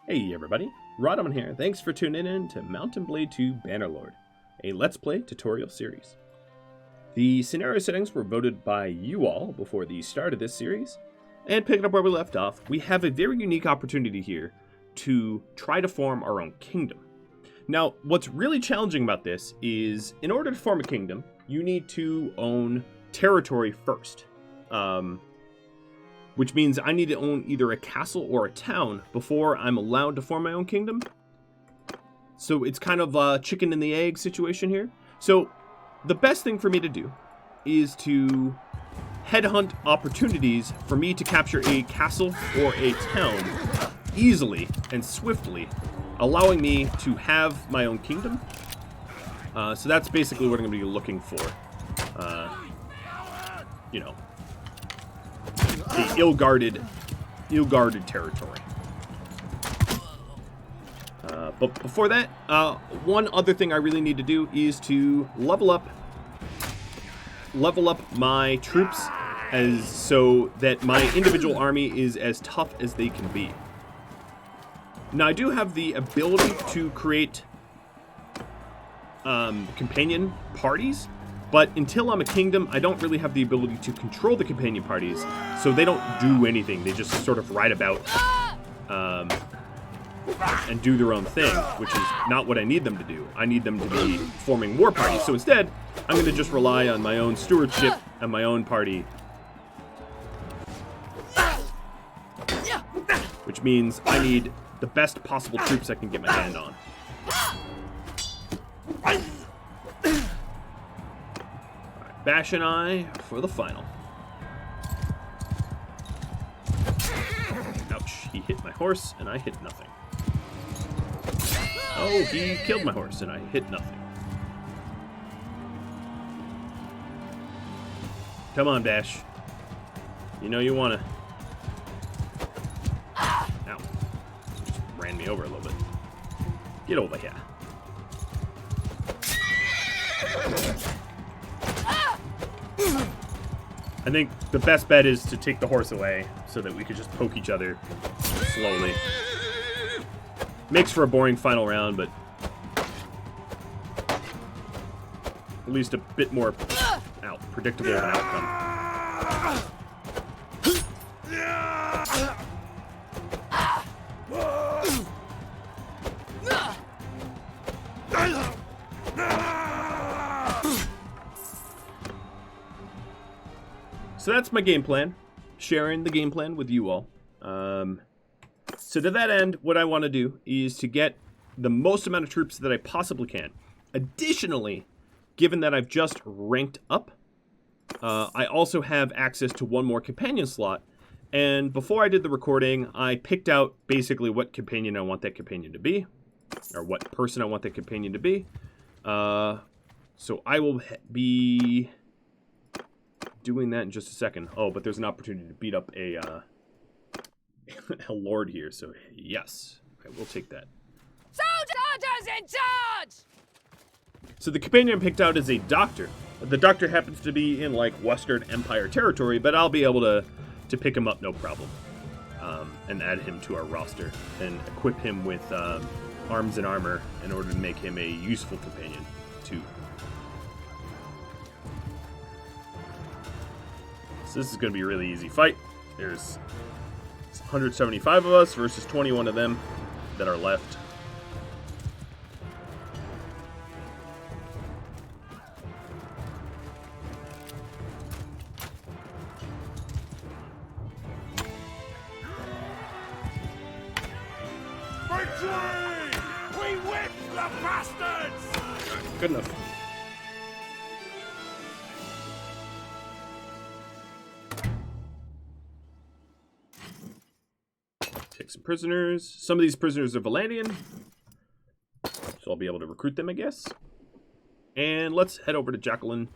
Hey everybody, Rhadamant here. Thanks for tuning in to Mountain Blade 2 Bannerlord, a Let's Play tutorial series. The scenario settings were voted by you all before the start of this series, and picking up where we left off, we have a very unique opportunity here to try to form our own kingdom. Now, what's really challenging about this is, in order to form a kingdom, you need to own territory first. Which means I need to own either a castle or a town before I'm allowed to form my own kingdom. So it's kind of a chicken and the egg situation here. So the best thing for me to do is to headhunt opportunities for me to capture a castle or a town easily and swiftly, allowing me to have my own kingdom. So that's basically what I'm going to be looking for. The ill-guarded territory. But before that, one other thing I really need to do is to level up my troops so that my individual army is as tough as they can be. Now, I do have the ability to create companion parties, but until I'm a kingdom, I don't really have the ability to control the companion parties, so they don't do anything. They just sort of ride about and do their own thing, which is not what I need them to do. I need them to be forming war parties. So instead, I'm going to just rely on my own stewardship and my own party, which means I need the best possible troops I can get my hand on. Bash and I for the final. Ouch, he hit my horse and I hit nothing. Oh, he killed my horse and I hit nothing. Come on, Bash. You know you wanna. Ow. Just ran me over a little bit. Get over here. I think the best bet is to take the horse away so that we could just poke each other slowly. Makes for a boring final round, but at least a bit more predictable of an outcome. So that's my game plan, sharing the game plan with you all. So to that end, what I want to do is to get the most amount of troops that I possibly can. Additionally, given that I've just ranked up, I also have access to one more companion slot. And before I did the recording, I picked out basically what companion I want that companion to be, or what person I want that companion to be. So I will be doing that in just a second. Oh, but there's an opportunity to beat up a lord here, so yes, I will take that. Soldiers in charge! So the companion I picked out is a doctor. The doctor happens to be in like Western Empire territory, but I'll be able to pick him up no problem, and add him to our roster and equip him with arms and armor in order to make him a useful companion too. So this is going to be a really easy fight. There's 175 of us versus 21 of them that are left. Victory! We whip the bastards! Good enough. Take some prisoners. Some of these prisoners are Vlandian, so I'll be able to recruit them, I guess. And let's head over to Jacqueline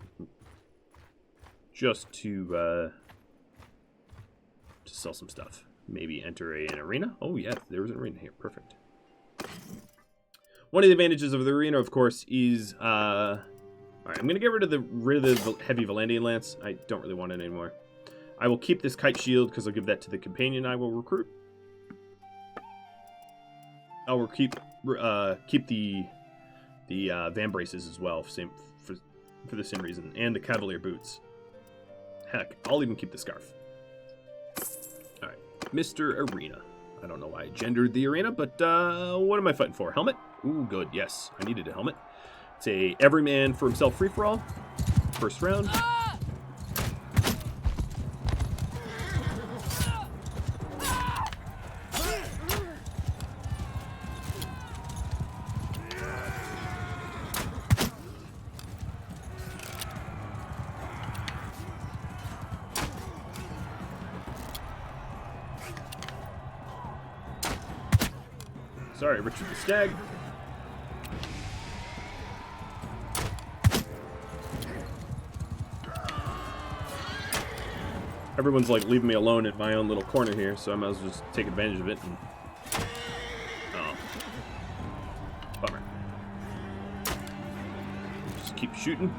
just to sell some stuff. Maybe enter an arena. Oh, yeah, there was an arena here. Perfect. One of the advantages of the arena, of course, is... Alright, I'm going to get rid of the heavy Vlandian lance. I don't really want it anymore. I will keep this kite shield because I'll give that to the companion I will recruit. Oh, we'll keep the van braces as well, for the same reason, and the cavalier boots. Heck, I'll even keep the scarf. All right, Mr. Arena. I don't know why I gendered the arena, but what am I fighting for? Helmet? Ooh, good. Yes, I needed a helmet. It's a every man for himself free for all. First round. Sorry, Richard the Stag. Everyone's like leaving me alone in my own little corner here, so I might as well just take advantage of it. And... Oh. Bummer. Just keep shooting.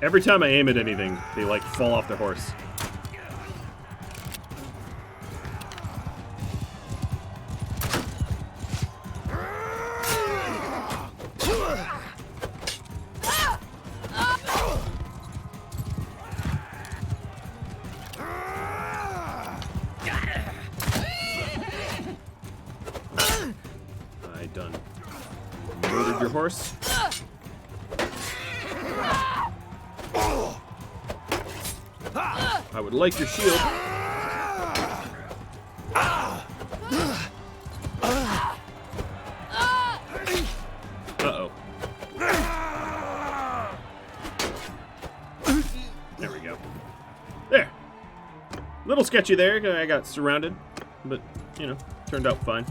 Every time I aim at anything, they like fall off their horse. Done. Murdered your horse. I would like your shield. Uh-oh. There we go. There. Little sketchy there. I got surrounded, but, you know, turned out fine.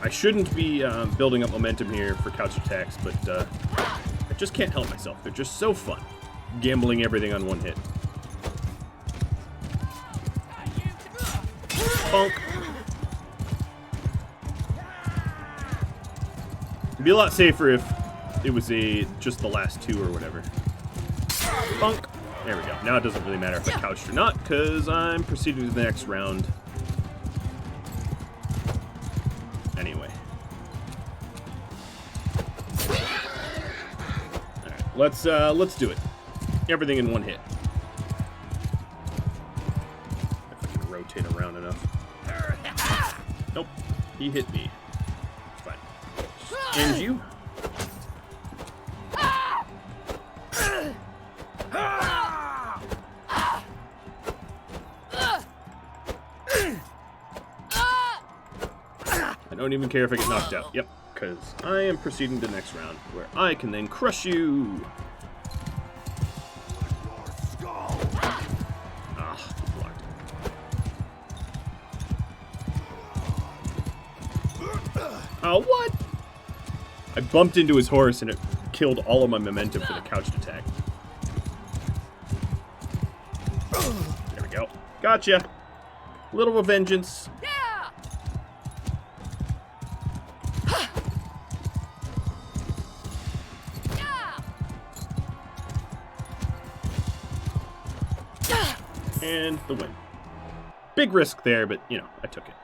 I shouldn't be building up momentum here for couch attacks, but I just can't help myself. They're just so fun, gambling everything on one hit. Bonk. It'd be a lot safer if it was just the last two or whatever. Bonk. There we go. Now it doesn't really matter if I couched or not, because I'm proceeding to the next round. Anyway. Alright, let's do it. Everything in one hit. If I can rotate around enough. Nope. He hit me. It's fine. Just end you. I don't even care if I get knocked out. Yep, because I am proceeding to the next round, where I can then crush you. Ah, blocked. Oh, what? I bumped into his horse and it killed all of my momentum for the couched attack. There we go. Gotcha. Little revengeance. And the win. Big risk there, but, you know, I took it.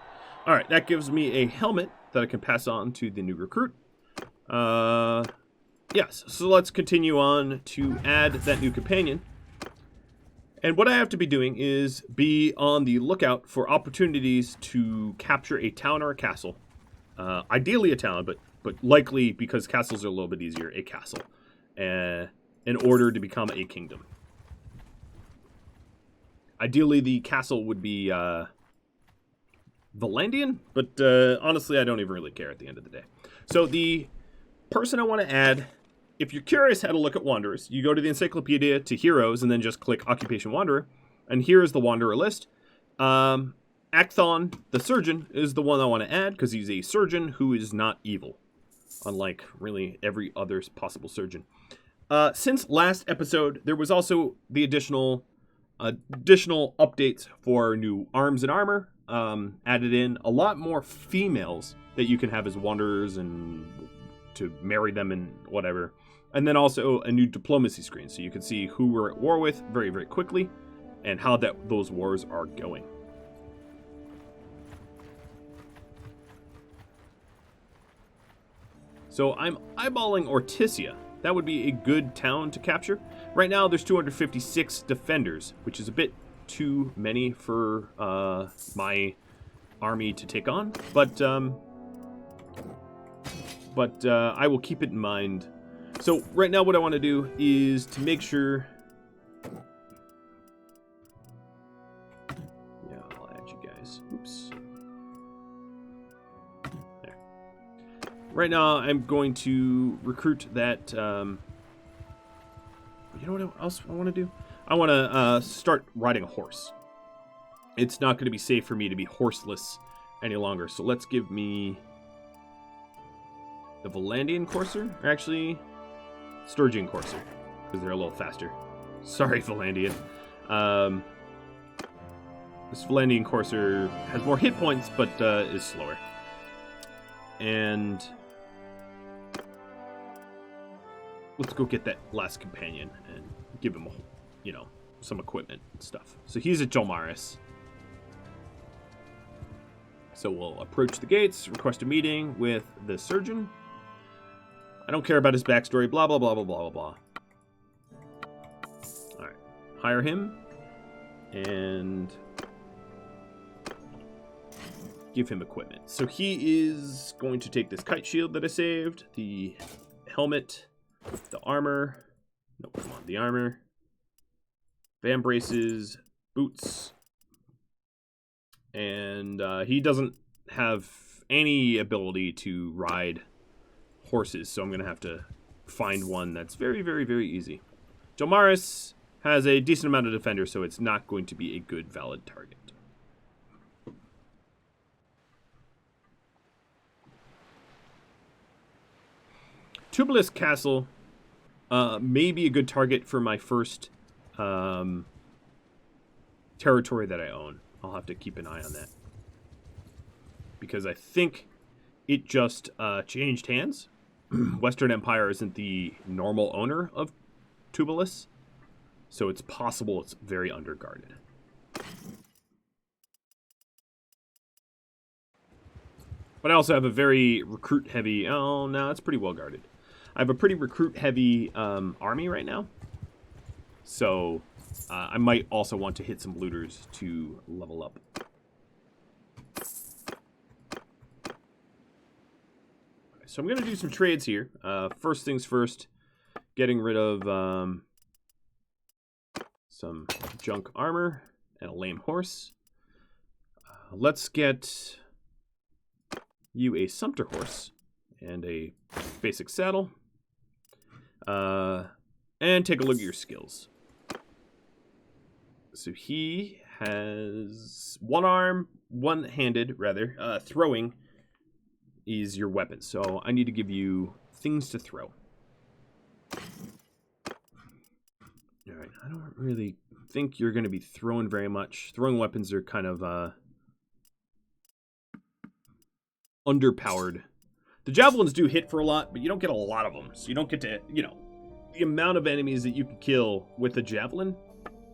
Alright, that gives me a helmet that I can pass on to the new recruit. Yes, so let's continue on to add that new companion. And what I have to be doing is be on the lookout for opportunities to capture a town or a castle. Ideally a town, but likely, because castles are a little bit easier, a castle. In order to become a kingdom. Ideally, the castle would be Vlandian, but honestly, I don't even really care at the end of the day. So the person I want to add, if you're curious how to look at Wanderers, you go to the Encyclopedia to Heroes and then just click Occupation Wanderer, and here's the Wanderer list. Acthon, the Surgeon, is the one I want to add because he's a surgeon who is not evil, unlike really every other possible surgeon. Since last episode, there was also the additional updates for new arms and armor added in. A lot more females that you can have as wanderers and to marry them and whatever. And then also a new diplomacy screen, so you can see who we're at war with very, very quickly, and how those wars are going. So I'm eyeballing Ortisia. That would be a good town to capture. Right now there's 256 defenders, which is a bit too many for my army to take on, but I will keep it in mind. So right now what I want to do is to make sure... Yeah, I'll add you guys. Oops. There. Right now I'm going to recruit that... You know what else I want to do? I want to start riding a horse. It's not going to be safe for me to be horseless any longer, so let's give me the Vlandian Courser, or actually Sturgian Courser, because they're a little faster. Sorry, Vlandian. This Vlandian Courser has more hit points, but is slower. And let's go get that last companion and give him, you know, some equipment and stuff. So he's at Jolmaris. So we'll approach the gates, request a meeting with the surgeon. I don't care about his backstory, blah, blah, blah, blah, blah, blah, blah. Alright. Hire him. And give him equipment. So he is going to take this kite shield that I saved, the helmet, the armor. No, come on, the armor. Van braces, boots. And he doesn't have any ability to ride horses, so I'm going to have to find one that's very, very, very easy. Jolmaris has a decent amount of defenders, so it's not going to be a good, valid target. Tubalus Castle may be a good target for my first territory that I own. I'll have to keep an eye on that. Because I think it just changed hands. Western Empire isn't the normal owner of Tubalus, so it's possible it's very underguarded. But I also have a very recruit-heavy... Oh, no, it's pretty well guarded. I have a pretty recruit-heavy army right now. So I might also want to hit some looters to level up. So I'm going to do some trades here. First things first, getting rid of some junk armor and a lame horse. Let's get you a sumpter horse and a basic saddle. And take a look at your skills. So he has one-handed, throwing is your weapon. So I need to give you things to throw. Alright, I don't really think you're going to be throwing very much. Throwing weapons are kind of underpowered. The javelins do hit for a lot, but you don't get a lot of them. So you don't get to, you know, the amount of enemies that you can kill with a javelin,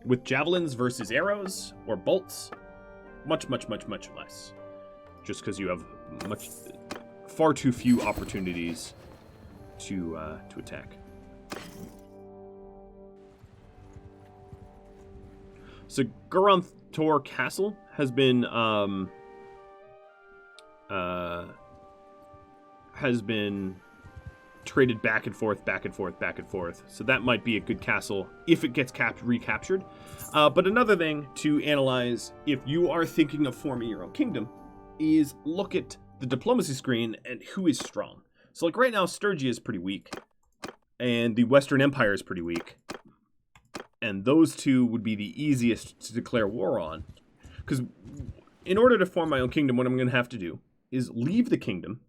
with javelins versus arrows or bolts, much, much, much, much less. Just because you have far too few opportunities to attack. So Guranthor Castle has been traded back and forth, back and forth, back and forth. So that might be a good castle if it gets recaptured. But another thing to analyze if you are thinking of forming your own kingdom is look at the diplomacy screen and who is strong. So like right now, Sturgia is pretty weak. And the Western Empire is pretty weak. And those two would be the easiest to declare war on. Because in order to form my own kingdom, what I'm going to have to do is leave the kingdom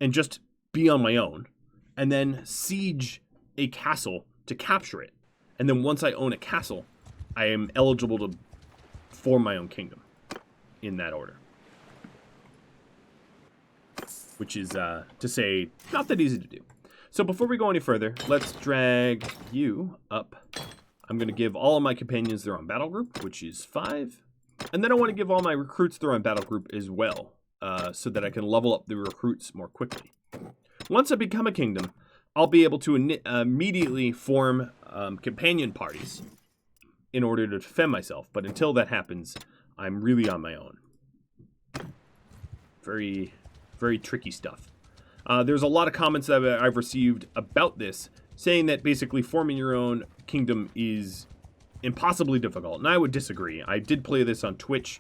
and just be on my own, and then siege a castle to capture it. And then once I own a castle, I am eligible to form my own kingdom in that order. Which is, to say, not that easy to do. So before we go any further, let's drag you up. I'm going to give all of my companions their own battle group, which is 5. And then I want to give all my recruits their own battle group as well, so that I can level up the recruits more quickly. Once I become a kingdom, I'll be able to immediately form companion parties in order to defend myself. But until that happens, I'm really on my own. Very, very tricky stuff. There's a lot of comments that I've received about this, saying that basically forming your own kingdom is impossibly difficult. And I would disagree. I did play this on Twitch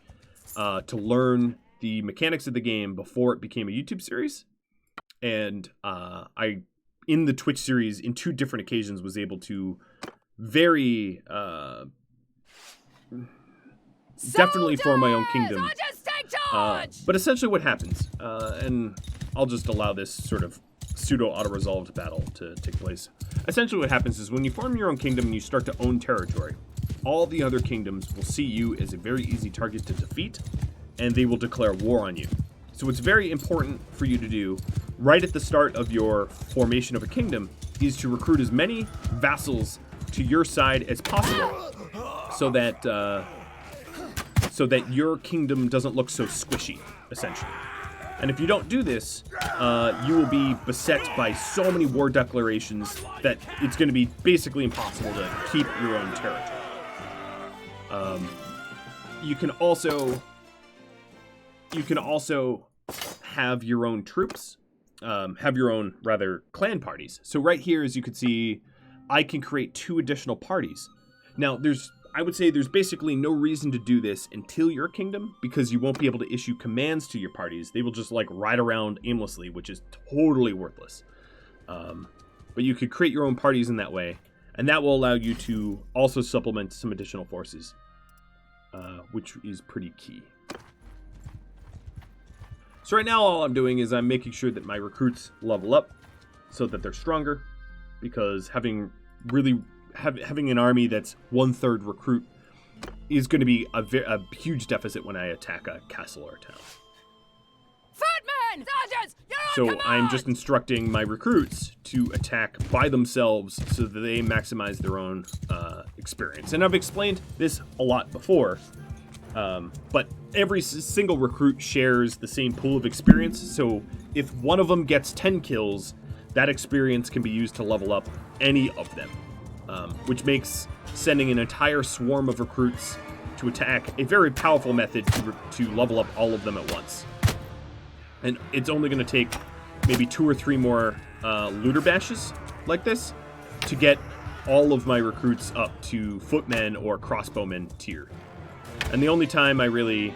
to learn the mechanics of the game before it became a YouTube series. And in the Twitch series, in 2 different occasions, was able to very definitely form my own kingdom. But essentially what happens, and I'll just allow this sort of pseudo-auto-resolved battle to take place. Essentially what happens is when you form your own kingdom and you start to own territory, all the other kingdoms will see you as a very easy target to defeat, and they will declare war on you. So what's very important for you to do right at the start of your formation of a kingdom is to recruit as many vassals to your side as possible so that your kingdom doesn't look so squishy, essentially. And if you don't do this, you will be beset by so many war declarations that it's going to be basically impossible to keep your own territory. You can also have your own troops, have your own, rather, clan parties. So right here, as you can see, I can create 2 additional parties. Now, I would say there's basically no reason to do this until your kingdom, because you won't be able to issue commands to your parties. They will just, like, ride around aimlessly, which is totally worthless. But you could create your own parties in that way, and that will allow you to also supplement some additional forces, which is pretty key. So right now all I'm doing is I'm making sure that my recruits level up so that they're stronger, because having an army that's 1/3 recruit is going to be a huge deficit when I attack a castle or a town. Footmen! Soldiers! You're on So command! I'm just instructing my recruits to attack by themselves so that they maximize their own experience. And I've explained this a lot before, but every single recruit shares the same pool of experience. So if one of them gets 10 kills, that experience can be used to level up any of them, which makes sending an entire swarm of recruits to attack a very powerful method to level up all of them at once. And it's only going to take maybe 2 or 3 more looter bashes like this to get all of my recruits up to footmen or crossbowmen tier. And the only time I really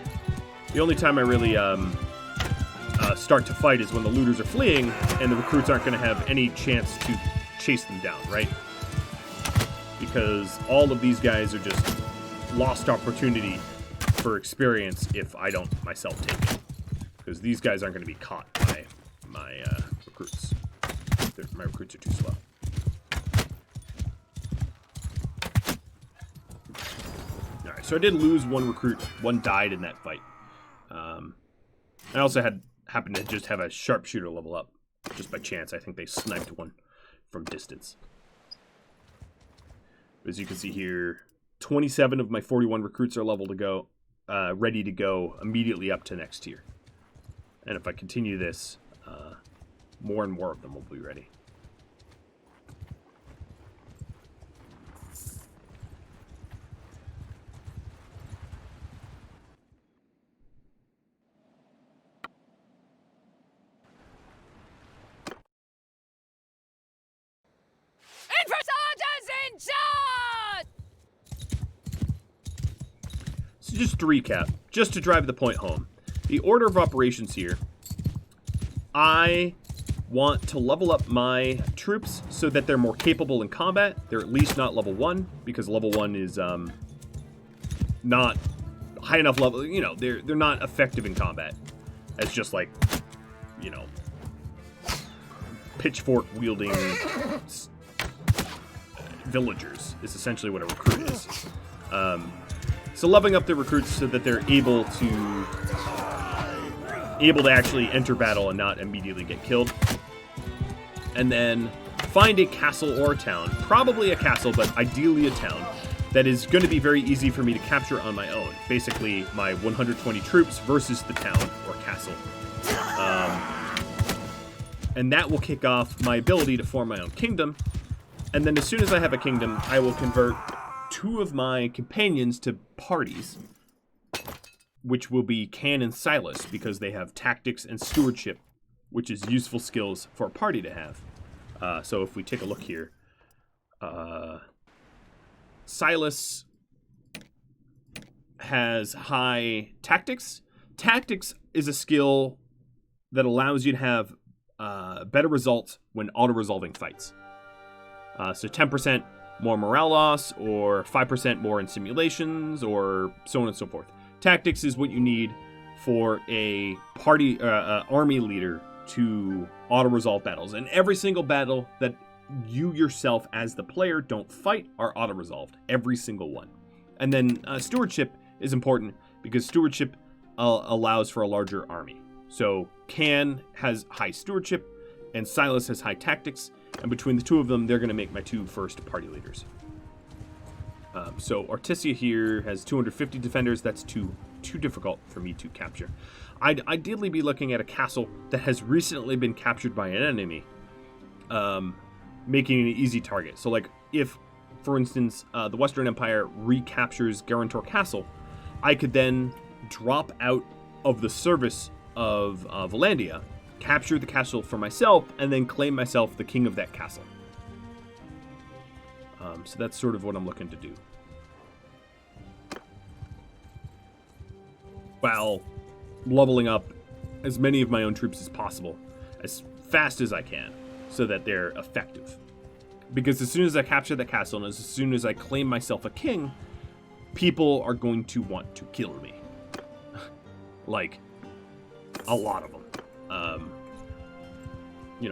start to fight is when the looters are fleeing and the recruits aren't going to have any chance to chase them down, right? Because all of these guys are just lost opportunity for experience if I don't myself take it. Because these guys aren't going to be caught by my recruits. My recruits are too slow. Alright, so I did lose 1 recruit. 1 died in that fight. I also happened to just have a sharpshooter level up. Just by chance, I think they sniped 1 from distance. As you can see here, 27 of my 41 recruits are level to go, ready to go immediately up to next tier. And if I continue this, more and more of them will be ready. Soldiers in charge! So just to recap, just to drive the point home. The order of operations here, I want to level up my troops so that they're more capable in combat. They're at least not level 1, because level 1 is not high enough level. You know, they're not effective in combat as just like, you know, pitchfork wielding villagers is essentially what a recruit is. So leveling up the recruits so that they're able to actually enter battle and not immediately get killed. And then find a castle or a town, probably a castle, but ideally a town, that is going to be very easy for me to capture on my own. Basically, my 120 troops versus the town or castle. And that will kick off my ability to form my own kingdom. And then as soon as I have a kingdom, I will convert 2 of my companions to parties, which will be Can and Silas, because they have tactics and stewardship, which is useful skills for a party to have. So if we take a look here, Silas has high tactics. Tactics is a skill that allows you to have better results when auto-resolving fights. So 10% more morale loss, or 5% more in simulations, or so on and so forth. Tactics is what you need for a party army leader to auto-resolve battles. And every single battle that you yourself as the player don't fight are auto-resolved. Every single one. And then stewardship is important because stewardship allows for a larger army. So Can has high stewardship and Silas has high tactics. And between the 2 of them, they're going to make my 2 first party leaders. So Artesia here has 250 defenders. That's too difficult for me to capture. I'd ideally be looking at a castle that has recently been captured by an enemy, making it an easy target. So like if, for instance, the Western Empire recaptures Garantor Castle, I could then drop out of the service of Vlandia, capture the castle for myself, and then claim myself the king of that castle. So that's sort of what I'm looking to do. While leveling up as many of my own troops as possible, as fast as I can, so that they're effective. Because as soon as I capture the castle, and as soon as I claim myself a king, people are going to want to kill me. Like, a lot of them.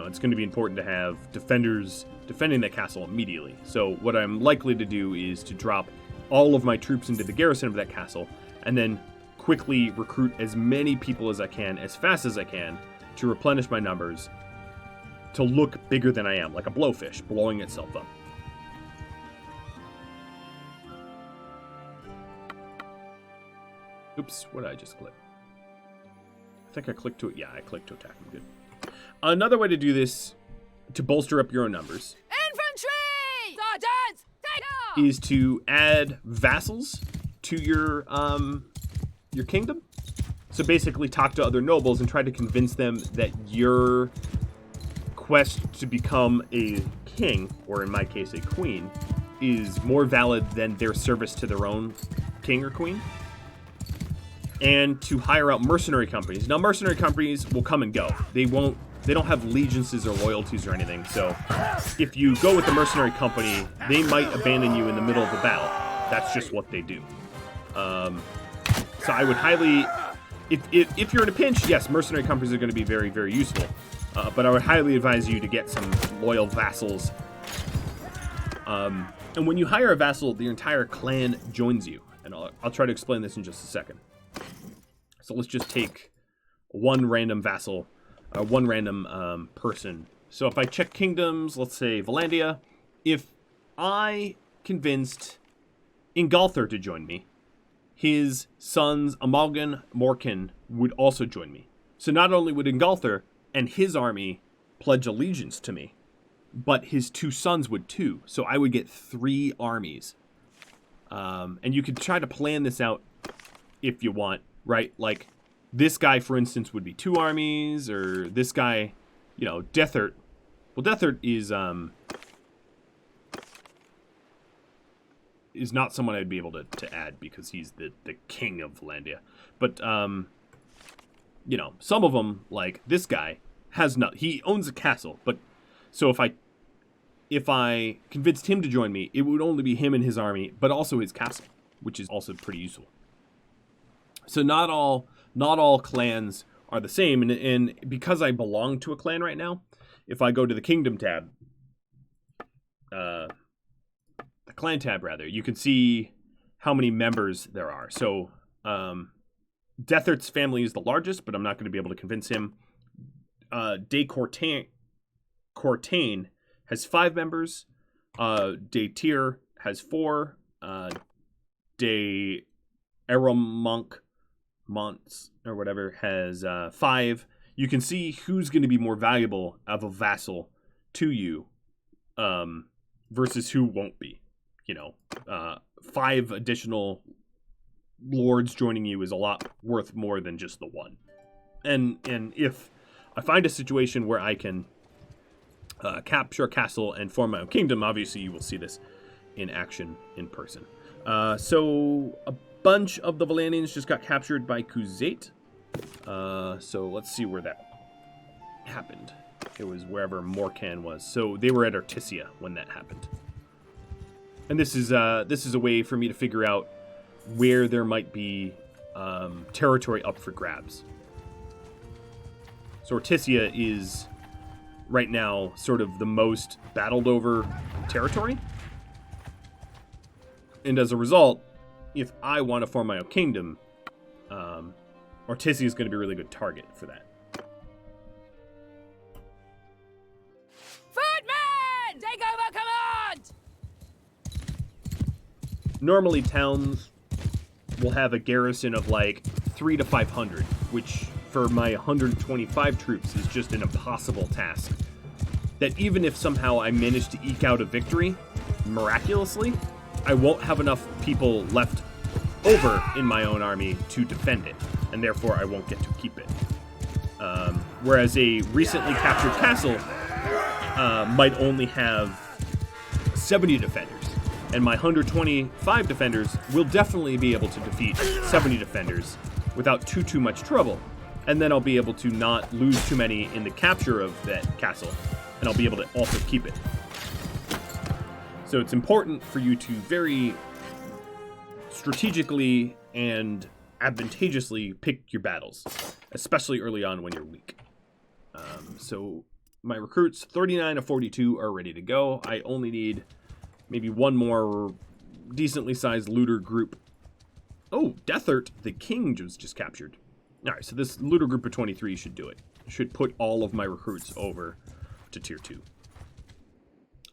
It's going to be important to have defenders defending that castle immediately. So what I'm likely to do is to drop all of my troops into the garrison of that castle, and then quickly recruit as many people as I can, as fast as I can, to replenish my numbers, to look bigger than I am, like a blowfish blowing itself up. Oops, what did I just click? I think I clicked to it. Yeah, I clicked to attack. I'm good. Another way to do this, to bolster up your own numbers, Infantry! Sergeants, take off! is to add vassals to your kingdom. So basically talk to other nobles and try to convince them that your quest to become a king, or in my case a queen, is more valid than their service to their own king or queen. And to hire out mercenary companies. Now, mercenary companies will come and go. They don't have allegiances or loyalties or anything. So if you go with the mercenary company, they might abandon you in the middle of the battle. That's just what they do. So I would highly, if you're in a pinch, yes, mercenary companies are going to be very, very useful. But I would highly advise you to get some loyal vassals. And when you hire a vassal, the entire clan joins you. And I'll try to explain this in just a second. So let's just take one random vassal, one random person. So if I check kingdoms, let's say Vlandia, if I convinced Ingolthur to join me, his sons Amalgan, Morkan would also join me. So not only would Ingolthur and his army pledge allegiance to me, but his 2 sons would too. So I would get 3 armies. And you could try to plan this out if you want. Right, like this guy, for instance, would be 2 armies, or this guy, Dethert. Well, Dethert is not someone I'd be able to add because he's the king of Vlandia. But some of them, like this guy, he owns a castle. But so if I convinced him to join me, it would only be him and his army, but also his castle, which is also pretty useful. So not all clans are the same, and because I belong to a clan right now, if I go to the kingdom tab, the clan tab rather, you can see how many members there are. So Dethert's family is the largest, but I'm not going to be able to convince him. De Courtain has 5 members. De Tyr has 4. De Rhadamant or whatever has 5. You can see who's going to be more valuable of a vassal to you versus who won't be. 5 additional lords joining you is a lot worth more than just the 1. And if I find a situation where I can capture a castle and form my own kingdom, obviously you will see this in action in person. So a bunch of the Vlandians just got captured by Khuzait. So let's see where that happened. It was wherever Morkan was. So they were at Artisia when that happened. And this is a way for me to figure out where there might be territory up for grabs. So Artisia is right now sort of the most battled over territory. And as a result, if I want to form my own kingdom, Artisia is going to be a really good target for that. Footman! Take over command! Normally towns will have a garrison of like 300 to 500, which for my 125 troops is just an impossible task. That even if somehow I manage to eke out a victory, miraculously, I won't have enough people left over in my own army to defend it, and therefore I won't get to keep it. Whereas a recently captured castle might only have 70 defenders, and my 125 defenders will definitely be able to defeat 70 defenders without too much trouble, and then I'll be able to not lose too many in the capture of that castle, and I'll be able to also keep it. So it's important for you to very strategically and advantageously pick your battles, especially early on when you're weak. So my recruits, 39 of 42, are ready to go. I only need maybe one more decently sized looter group. Oh, Deathert, the king, was just captured. All right, so this looter group of 23 should do it. Should put all of my recruits over to tier 2.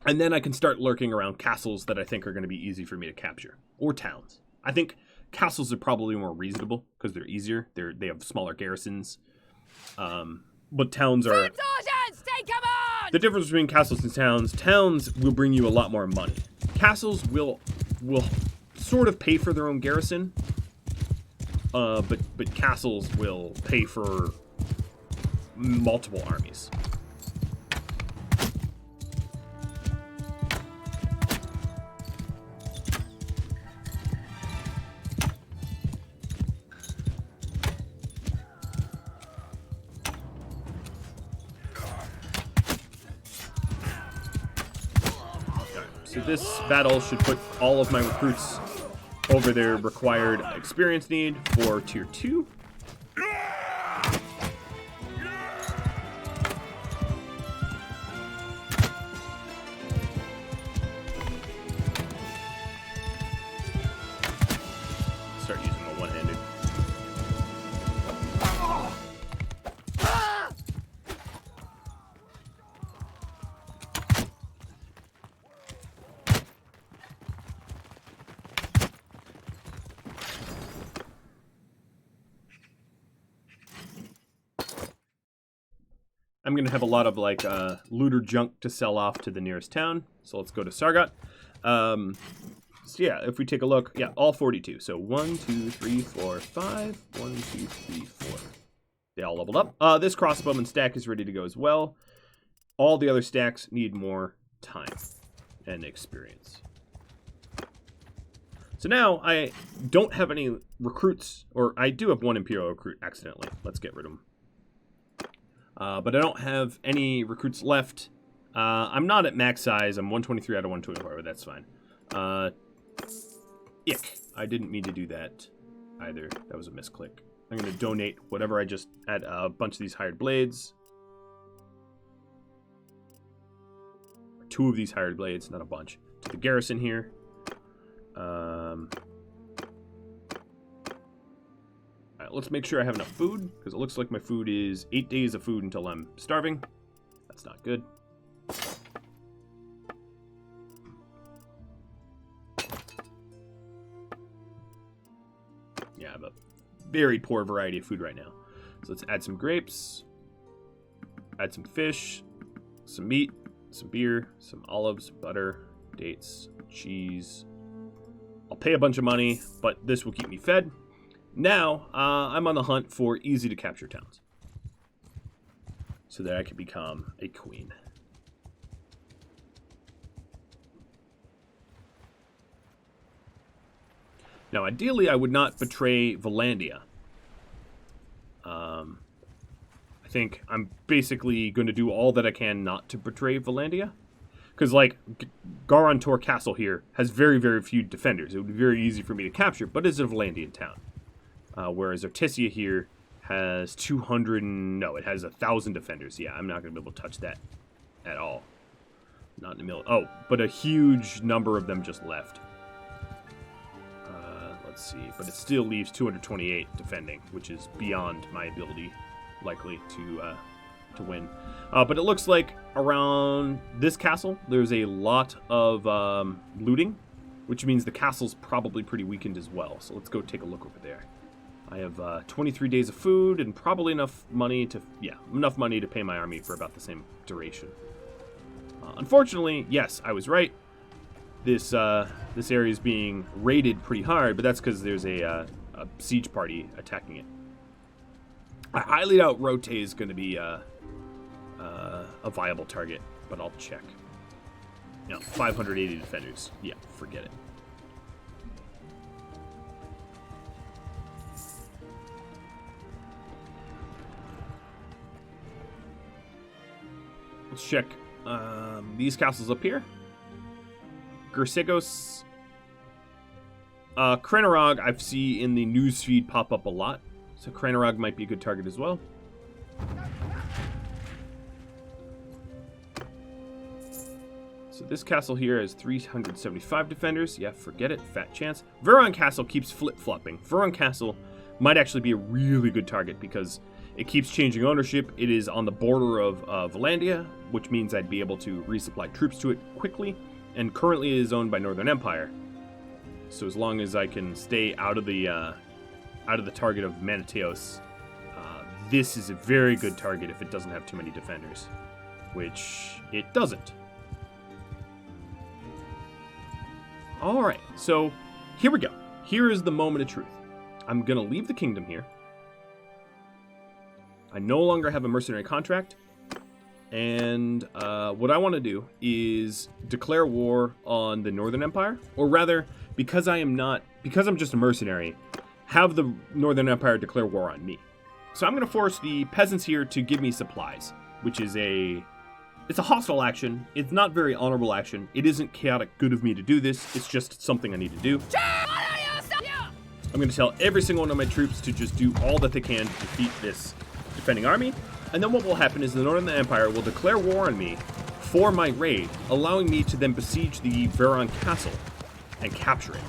And then I can start lurking around castles that I think are going to be easy for me to capture. Or towns. I think castles are probably more reasonable because they're easier. They have smaller garrisons. But towns are... Sergeants, take command! The difference between castles and towns will bring you a lot more money. Castles will sort of pay for their own garrison. But castles will pay for multiple armies. So this battle should put all of my recruits over their required experience need for tier 2. Start using the one-handed. I'm going to have a lot of like looter junk to sell off to the nearest town. So let's go to Sargot. So yeah, if we take a look, yeah, all 42. So 1, 2, 3, 4, 5. 1, 2, 3, 4. They all leveled up. This crossbowman stack is ready to go as well. All the other stacks need more time and experience. So now I don't have any recruits, or I do have one Imperial recruit accidentally. Let's get rid of him. But I don't have any recruits left. I'm not at max size. I'm 123 out of 124, but that's fine. Ick. I didn't mean to do that either. That was a misclick. I'm going to donate whatever I just had a bunch of these hired blades. 2 of these hired blades, not a bunch. To the garrison here. Let's make sure I have enough food, because it looks like my food is 8 days of food until I'm starving. That's not good. Yeah, I have a very poor variety of food right now. So let's add some grapes, add some fish, some meat, some beer, some olives, butter, dates, cheese. I'll pay a bunch of money, but this will keep me fed. Now, I'm on the hunt for easy-to-capture towns, so that I can become a queen. Now, ideally, I would not betray Vlandia. I think I'm basically going to do all that I can not to betray Vlandia. Because, like, Garantor Castle here has very, very few defenders. It would be very easy for me to capture, but it's a Vlandian town. Whereas Artesia here has 200... No, it has 1,000 defenders. Yeah, I'm not going to be able to touch that at all. Not in the middle. Oh, but a huge number of them just left. Let's see. But it still leaves 228 defending, which is beyond my ability, likely, to win. But it looks like around this castle, there's a lot of looting, which means the castle's probably pretty weakened as well. So let's go take a look over there. I have 23 days of food and probably enough money to, enough money to pay my army for about the same duration. Unfortunately, yes, I was right. This area is being raided pretty hard, but that's because there's a siege party attacking it. I highly doubt Rote is going to be a viable target, but I'll check. 580 defenders. Yeah, forget it. Let's check these castles up here. Gersegos. Krenerog I see in the newsfeed pop up a lot, so Krenerog might be a good target as well. So this castle here has 375 defenders. Yeah, forget it. Fat chance. Veran Castle keeps flip-flopping. Veran Castle might actually be a really good target because it keeps changing ownership. It is on the border of Vlandia, which means I'd be able to resupply troops to it quickly, and currently it is owned by Northern Empire. So as long as I can stay out of the target of Maniteos, this is a very good target if it doesn't have too many defenders, which it doesn't. All right, so here we go. Here is the moment of truth. I'm going to leave the kingdom here. I no longer have a mercenary contract. And what I want to do is declare war on the Northern Empire. Or rather, because I'm just a mercenary, have the Northern Empire declare war on me. So I'm going to force the peasants here to give me supplies, which is it's a hostile action. It's not very honorable action. It isn't chaotic good of me to do this. It's just something I need to do. I'm going to tell every single one of my troops to just do all that they can to defeat this defending army. And then what will happen is the Northern Empire will declare war on me for my raid, allowing me to then besiege the Veran Castle and capture it.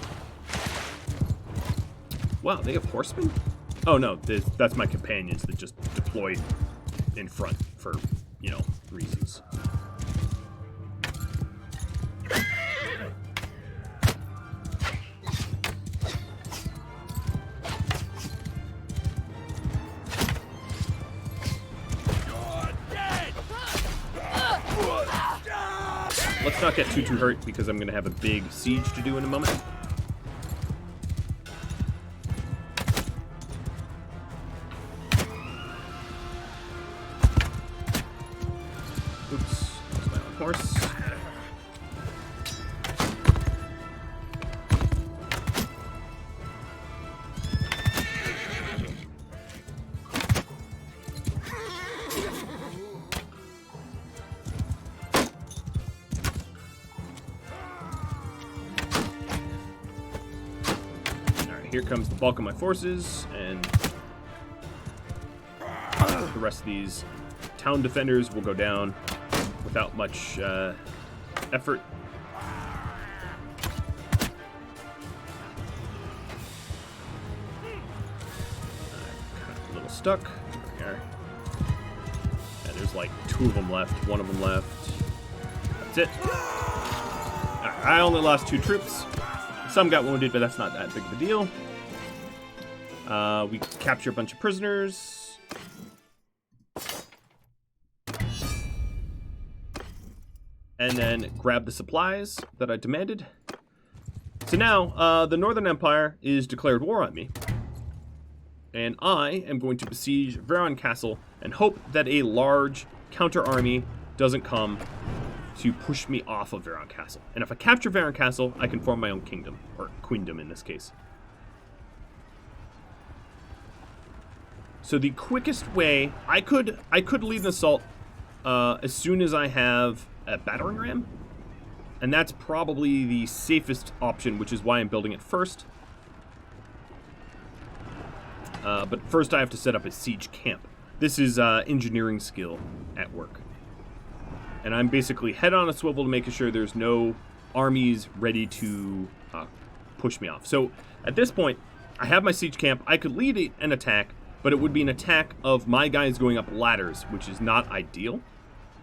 Wow, they have horsemen? Oh no, that's my companions that just deployed in front for, reasons. Let's not get too hurt because I'm going to have a big siege to do in a moment. Oops, that's my own horse. Here comes the bulk of my forces, and the rest of these town defenders will go down without much effort. A little stuck. There. And there's like 2 of them left, 1 of them left. That's it. I only lost 2 troops. Some got wounded, but that's not that big of a deal. We capture a bunch of prisoners. And then grab the supplies that I demanded. So now, the Northern Empire is declared war on me. And I am going to besiege Veran Castle and hope that a large counter-army doesn't come to push me off of Veran Castle. And if I capture Veran Castle, I can form my own kingdom, or queendom in this case. So the quickest way, I could lead an assault as soon as I have a battering ram. And that's probably the safest option, which is why I'm building it first. But first I have to set up a siege camp. This is engineering skill at work. And I'm basically head on a swivel to making sure there's no armies ready to push me off. So at this point, I have my siege camp. I could lead an attack, but it would be an attack of my guys going up ladders, which is not ideal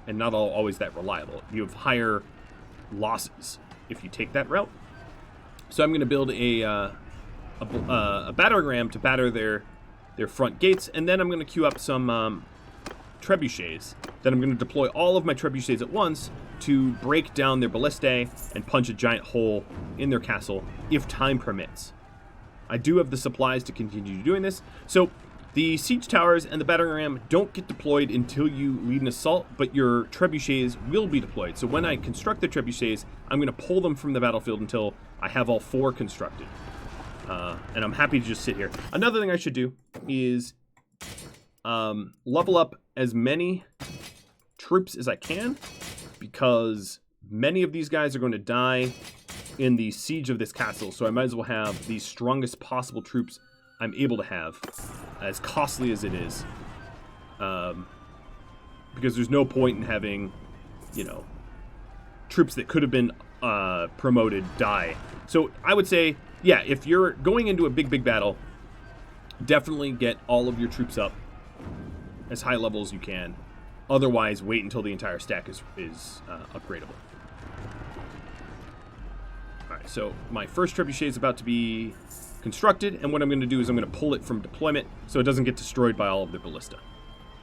and not always that reliable. You have higher losses if you take that route. So I'm going to build a battering ram to batter their front gates, and then I'm going to queue up some trebuchets. Then I'm going to deploy all of my trebuchets at once to break down their ballistae and punch a giant hole in their castle if time permits. I do have the supplies to continue doing this. So the siege towers and the battering ram don't get deployed until you lead an assault, but your trebuchets will be deployed. So when I construct the trebuchets, I'm going to pull them from the battlefield until I have all 4 constructed. And I'm happy to just sit here. Another thing I should do is level up as many troops as I can, because many of these guys are going to die in the siege of this castle, so I might as well have the strongest possible troops I'm able to have, as costly as it is. Because there's no point in having, you know, troops that could have been promoted die. So I would say, yeah, if you're going into a big battle, definitely get all of your troops up as high level as you can. Otherwise, wait until the entire stack is upgradable. Alright, so my first trebuchet is about to be constructed, and what I'm going to do is I'm going to pull it from deployment so it doesn't get destroyed by all of their ballista.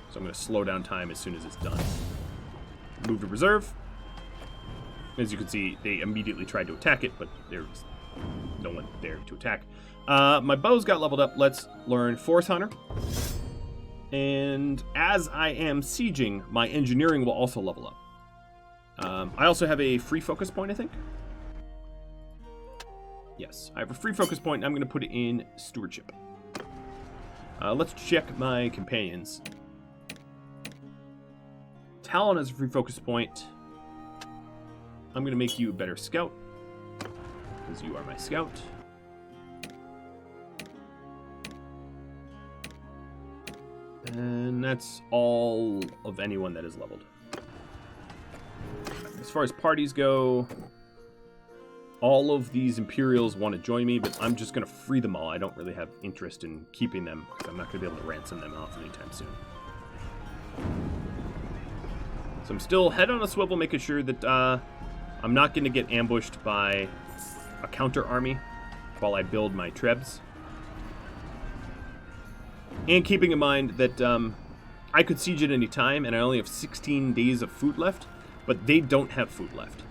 So I'm going to slow down time as soon as it's done. Move to reserve. As you can see, they immediately tried to attack it, but there's no one there to attack. My bows got leveled up. Let's learn Forest Hunter. And as I am sieging, my engineering will also level up. I also have a free focus point, I think. Yes, I have a free focus point, and I'm going to put it in stewardship. Let's check my companions. Talon has a free focus point. I'm going to make you a better scout, because you are my scout. And that's all of anyone that is leveled. As far as parties go, all of these Imperials want to join me, but I'm just going to free them all. I don't really have interest in keeping them, because I'm not going to be able to ransom them off anytime soon. So I'm still head on a swivel, making sure that I'm not going to get ambushed by a counter army while I build my trebs. And keeping in mind that I could siege at any time, and I only have 16 days of food left, but they don't have food left.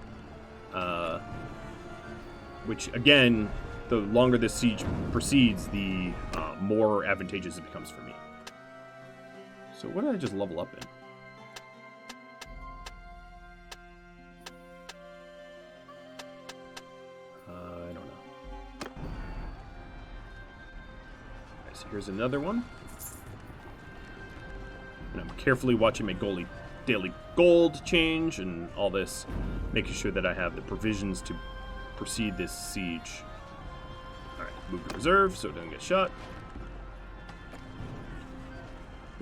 Which, again, the longer this siege proceeds, the more advantageous it becomes for me. So what did I just level up in? I don't know. Okay, so here's another one. And I'm carefully watching my daily gold change and all this, making sure that I have the provisions to proceed this siege. Alright, move to reserve so it doesn't get shot.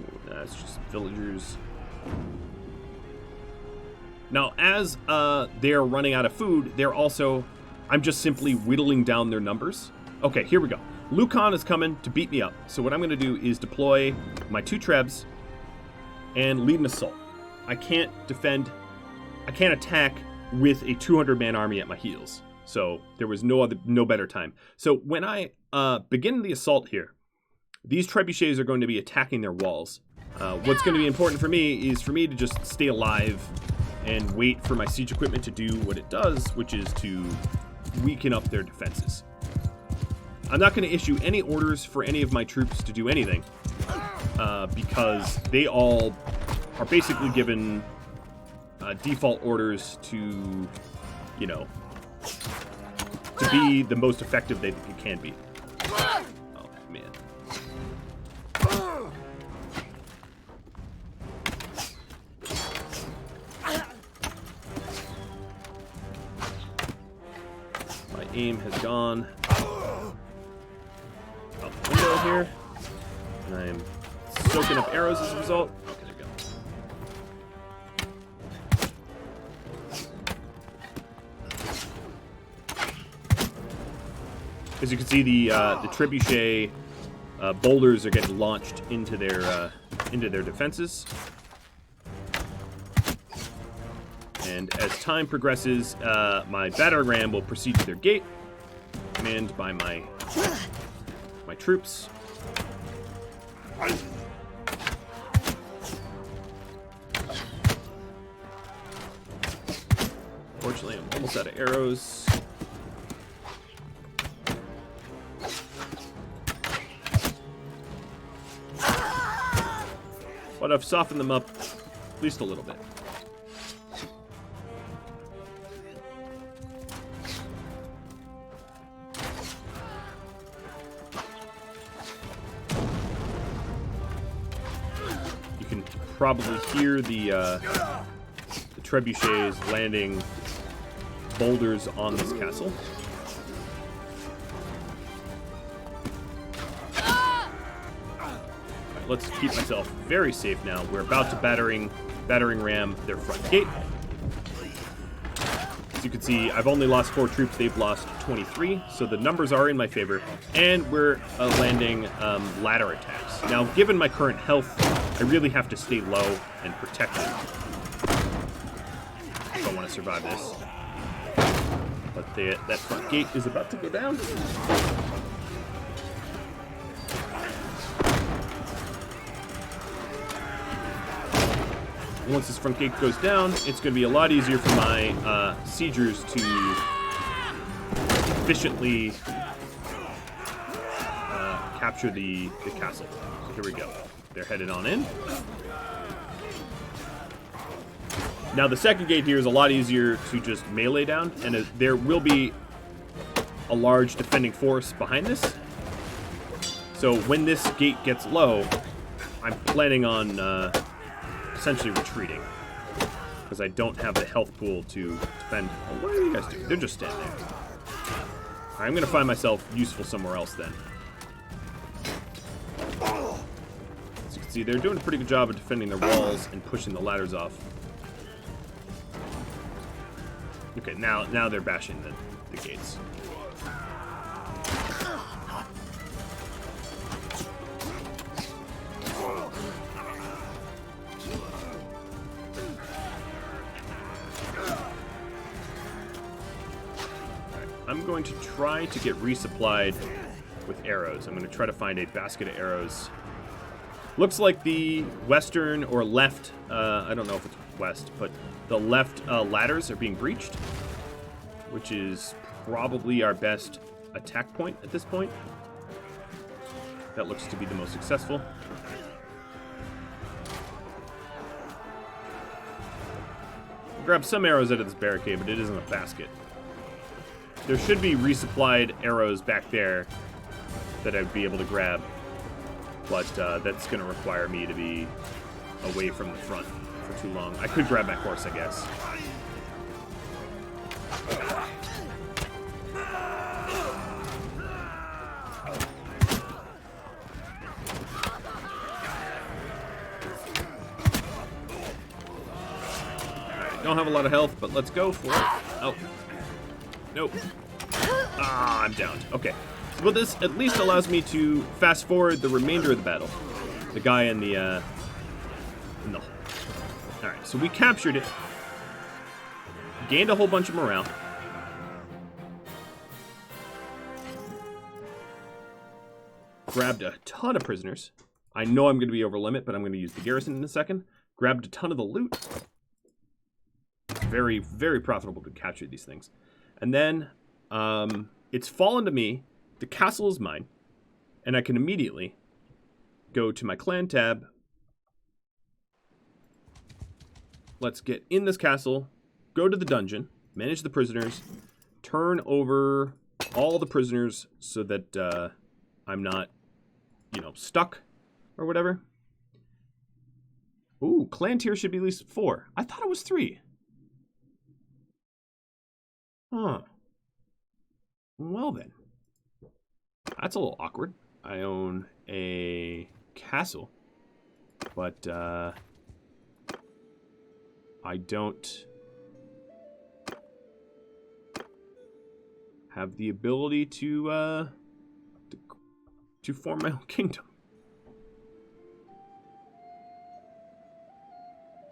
Ooh, that's just villagers. Now, as they're running out of food, they're also... I'm just simply whittling down their numbers. Okay, here we go. Lucan is coming to beat me up. So what I'm going to do is deploy my 2 trebs and lead an assault. I can't attack with a 200-man army at my heels. So there was no better time. So when I begin the assault here, these trebuchets are going to be attacking their walls. What's going to be important for me is for me to just stay alive and wait for my siege equipment to do what it does, which is to weaken up their defenses. I'm not going to issue any orders for any of my troops to do anything, because they all are basically given default orders to, you know, to be the most effective they can be. Oh, man. My aim has gone out the window here, and I am soaking up arrows as a result. Okay, there we go. As you can see, the trebuchet boulders are getting launched into their defenses, and as time progresses, my battering ram will proceed to their gate, manned by my troops. Fortunately, I'm almost out of arrows. But I've softened them up at least a little bit. You can probably hear the trebuchets landing boulders on this castle. Let's keep myself very safe now. We're about to battering ram their front gate. As you can see, I've only lost 4 troops. They've lost 23, so the numbers are in my favor. And we're landing ladder attacks. Now, given my current health, I really have to stay low and protected if I want to survive this. But that front gate is about to go down. Once this front gate goes down, it's going to be a lot easier for my siegers to efficiently capture the castle. So here we go. They're headed on in. Now the second gate here is a lot easier to just melee down, and there will be a large defending force behind this. So when this gate gets low, I'm planning on essentially retreating, because I don't have the health pool to defend. Oh, what are you guys doing? They're just standing there. I'm going to find myself useful somewhere else then. As you can see, they're doing a pretty good job of defending their walls and pushing the ladders off. Okay, now they're bashing the gates. I'm going to try to get resupplied with arrows. I'm going to try to find a basket of arrows. Looks like the western or left, I don't know if it's west, but the left ladders are being breached, which is probably our best attack point at this point. That looks to be the most successful. I'll grab some arrows out of this barricade, but it isn't a basket. There should be resupplied arrows back there that I'd be able to grab, but that's going to require me to be away from the front for too long. I could grab my horse, I guess. Alright, don't have a lot of health, but let's go for it. Oh. Nope. Ah, I'm downed. Okay. Well, this at least allows me to fast forward the remainder of the battle. The guy in the, no. Alright, so we captured it. Gained a whole bunch of morale. Grabbed a ton of prisoners. I know I'm going to be over limit, but I'm going to use the garrison in a second. Grabbed a ton of the loot. Very, very profitable to capture these things. And then it's fallen to me. The castle is mine. And I can immediately go to my clan tab. Let's get in this castle. Go to the dungeon. Manage the prisoners. Turn over all the prisoners so that I'm not, stuck or whatever. Ooh, clan tier should be at least 4. I thought it was 3. Huh. Well then. That's a little awkward. I own a castle, but I don't have the ability to form my own kingdom.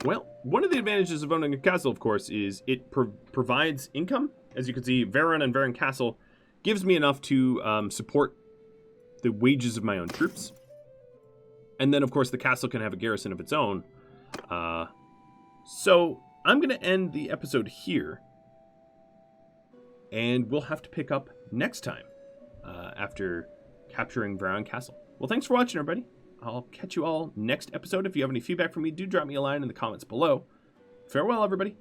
Well, one of the advantages of owning a castle, of course, is it provides income. As you can see, Veran and Veran Castle gives me enough to support the wages of my own troops. And then, of course, the castle can have a garrison of its own. So I'm going to end the episode here. And we'll have to pick up next time after capturing Veran Castle. Well, thanks for watching, everybody. I'll catch you all next episode. If you have any feedback for me, do drop me a line in the comments below. Farewell, everybody.